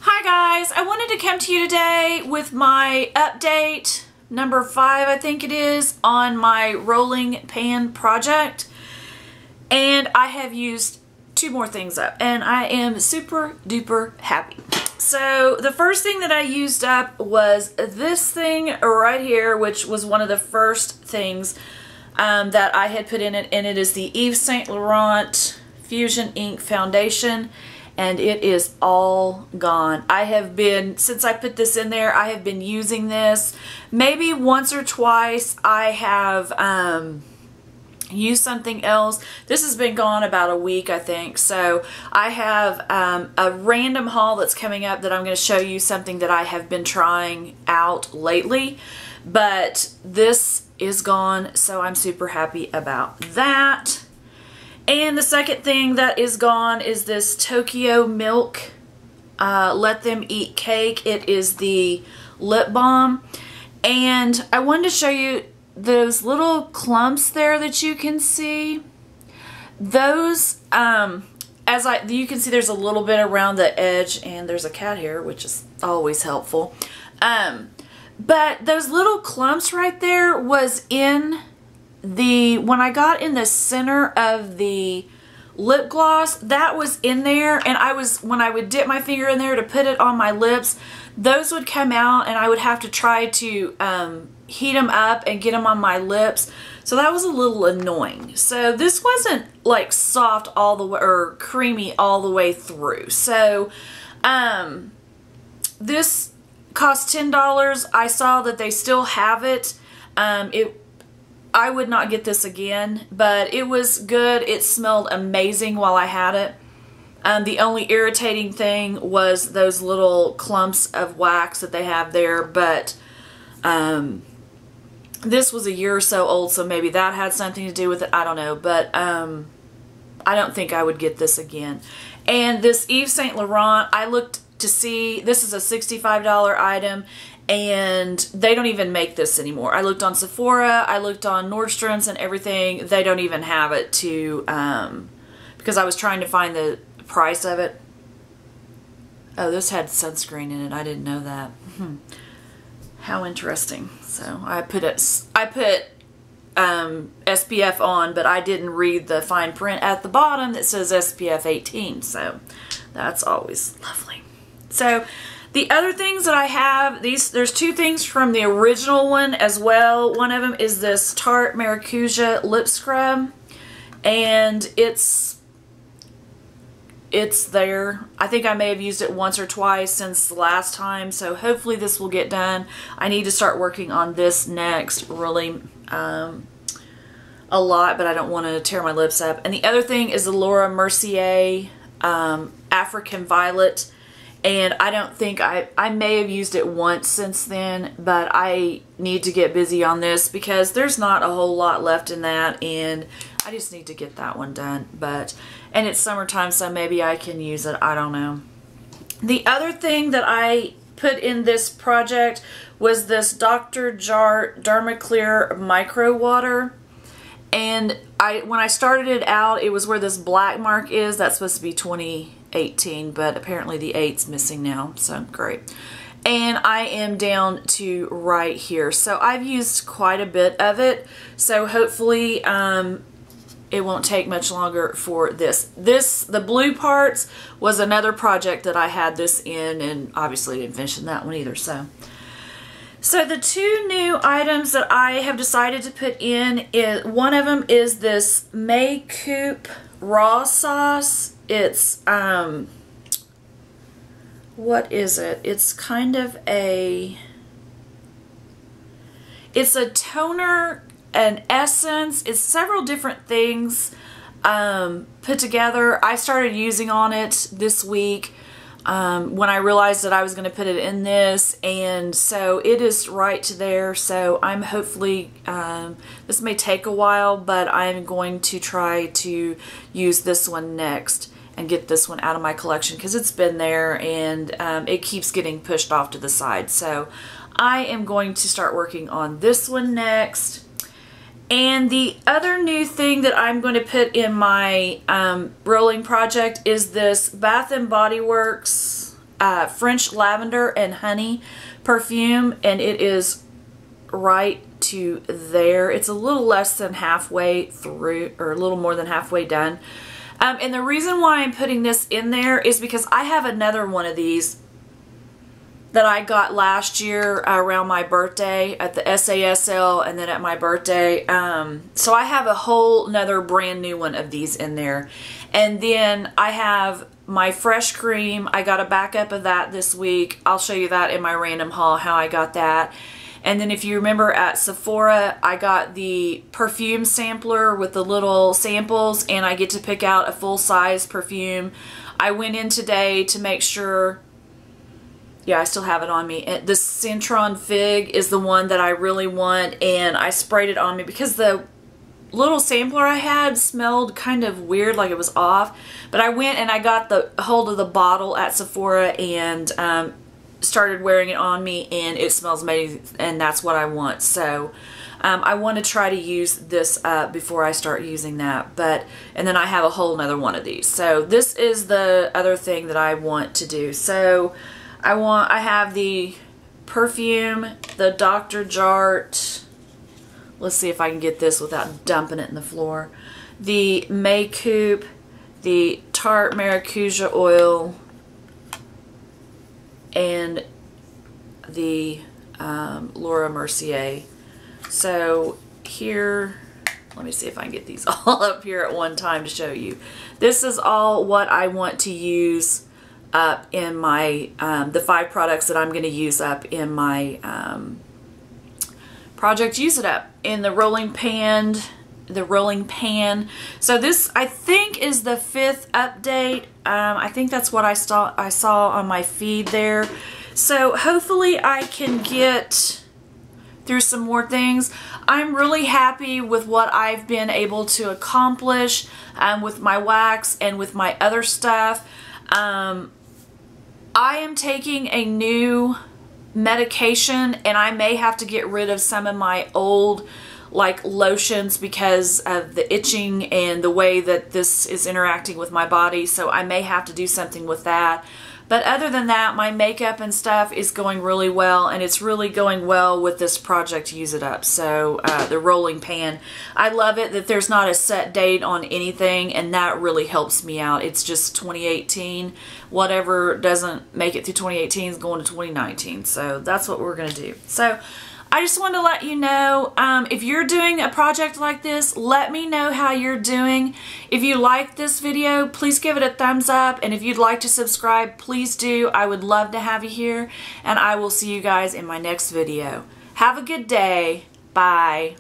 Hi guys, I wanted to come to you today with my update, number 5 I think it is, on my rolling pan project. And I have used 2 more things up and I am super duper happy. So the first thing that I used up was this thing right here, which was one of the first things that I had put in it, and it is the Yves Saint Laurent Fusion Ink Foundation, and it is all gone. I have been, since I put this in there, I have been using this. Maybe once or twice I have used something else. This has been gone about a week, I think. So I have a random haul that's coming up that I'm going to show you something that I have been trying out lately. But this is gone, so I'm super happy about that. And the second thing that is gone is this Tokyo Milk Let Them Eat Cake. It is the lip balm. And I wanted to show you those little clumps there that you can see. Those, you can see there's a little bit around the edge, and there's a cat here, which is always helpful. But those little clumps right there was in when I got in the center of the lip gloss, that was in there, and when I would dip my finger in there to put it on my lips, those would come out and I would have to try to heat them up and get them on my lips. So that was a little annoying. So this wasn't like soft all the way or creamy all the way through. So this cost $10. I saw that they still have it. I would not get this again, but it was good. It smelled amazing while I had it. The only irritating thing was those little clumps of wax that they have there, but this was a year or so old, so maybe that had something to do with it. I don't know, but I don't think I would get this again. And this Yves Saint Laurent, I looked to see, this is a $65 item, and they don't even make this anymore. I looked on Sephora, I looked on Nordstrom's and everything. They don't even have it to, because I was trying to find the price of it. Oh, this had sunscreen in it. I didn't know that. How interesting. So I put SPF on, but I didn't read the fine print at the bottom that says SPF 18. So that's always lovely. So the other things that I have, there's 2 things from the original one as well. One of them is this Tarte Maracuja lip scrub, and it's there. I think I may have used it once or twice since the last time, so hopefully this will get done. I need to start working on this next really a lot, but I don't want to tear my lips up. And the other thing is the Laura Mercier African Violet. And I don't think I may have used it once since then, but I need to get busy on this because there's not a whole lot left in that, and I just need to get that one done. And it's summertime, so maybe I can use it. I don't know. The other thing that I put in this project was this Dr. Jart Dermaclear Micro Water. And when I started it out, it was where this black mark is. That's supposed to be 2018, but apparently the 8's missing now, so great. And I am down to right here. So I've used quite a bit of it, so hopefully it won't take much longer for this. The blue parts was another project that I had this in, and obviously didn't finish that one either. So the 2 new items that I have decided to put in, one of them is this May Coupe Raw Sauce. It's, what is it? It's kind of it's a toner, an essence. It's several different things put together. I started using on it this week. When I realized that I was going to put it in this, and so it is right there. So I'm hopefully, this may take a while, but I'm going to try to use this one next and get this one out of my collection because it's been there, and it keeps getting pushed off to the side. So I am going to start working on this one next. And the other new thing that I'm going to put in my rolling project is this Bath & Body Works French lavender and honey perfume, and it is right to there. It's a little less than halfway through, or a little more than halfway done. And the reason why I'm putting this in there is because I have another one of these that I got last year around my birthday at the SASL, and then at my birthday. So I have a whole nother brand new one of these in there. And then I have my fresh cream. I got a backup of that this week. I'll show you that in my random haul, how I got that. And then if you remember at Sephora, I got the perfume sampler with the little samples, and I get to pick out a full-size perfume. I went in today to make sure. Yeah, I still have it on me. The Citron Fig is the one that I really want, and I sprayed it on me because the little sampler I had smelled kind of weird, like it was off. But I went and I got the hold of the bottle at Sephora and started wearing it on me, and it smells amazing, and that's what I want. So I want to try to use this before I start using that. And then I have a whole nother one of these. So this is the other thing that I want to do. So I have the perfume, the Dr. Jart. Let's see if I can get this without dumping it in the floor. The Makeup, the Tarte Maracuja Oil, and the Laura Mercier. So here, let me see if I can get these all up here at one time to show you. This is all what I want to use up in my, the 5 products that I'm going to use up in my project Use It Up in the rolling pan. So this, I think, is the 5th update. I think that's what I saw on my feed there. So hopefully I can get through some more things. I'm really happy with what I've been able to accomplish with my wax and with my other stuff. I am taking a new medication, and I may have to get rid of some of my old like lotions because of the itching and the way that this is interacting with my body. So I may have to do something with that. But other than that, my makeup and stuff is going really well, and it's really going well with this project Use It Up. So the rolling pan, I love it that there's not a set date on anything, and that really helps me out. It's just 2018. Whatever doesn't make it through 2018 is going to 2019. So that's what we're going to do. So I just wanted to let you know, if you're doing a project like this, let me know how you're doing. If you like this video, please give it a thumbs up. And if you'd like to subscribe, please do. I would love to have you here. And I will see you guys in my next video. Have a good day. Bye.